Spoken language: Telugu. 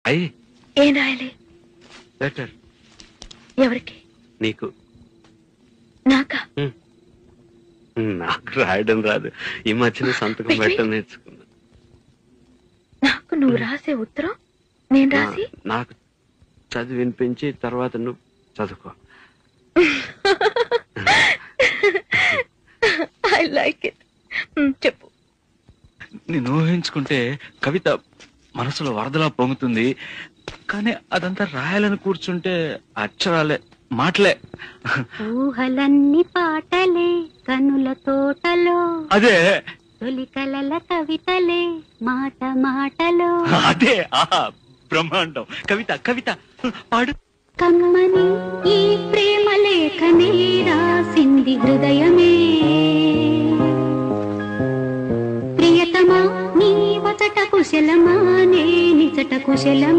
అయ్యి ఏం రాయాలి? లెటర్. ఎవరికి? నీకు. నాకా? నాకు రాయడం రాదు. ఈ మధ్యన సంతకం పెట్టడం నేర్చుకున్నా. నాకు నువ్వు రాసే ఉత్తరం నేను రాసి నాకు చదివి వినిపించి తర్వాత నువ్వు చదువుకో. I like it. చెప్పు. నేను ఊహించుకుంటే కవిత మనసులో వరదలా పొంగుతుంది, కానీ అదంతా రాయాలని కూర్చుంటే అక్షరాలే, మాటలే. ఊహలన్నీ పాటలే కనుల తోటలో, అదే తొలి కలల కవితలే మాట మాటలో. అదే బ్రహ్మాండం. కవిత కవిత పాడు. కమ్మని ఈ ప్రేమ లేఖనే రాసింది హృదయమే, ప్రియతమా నీ వచట కుశలమా నే నిజట కుశలం.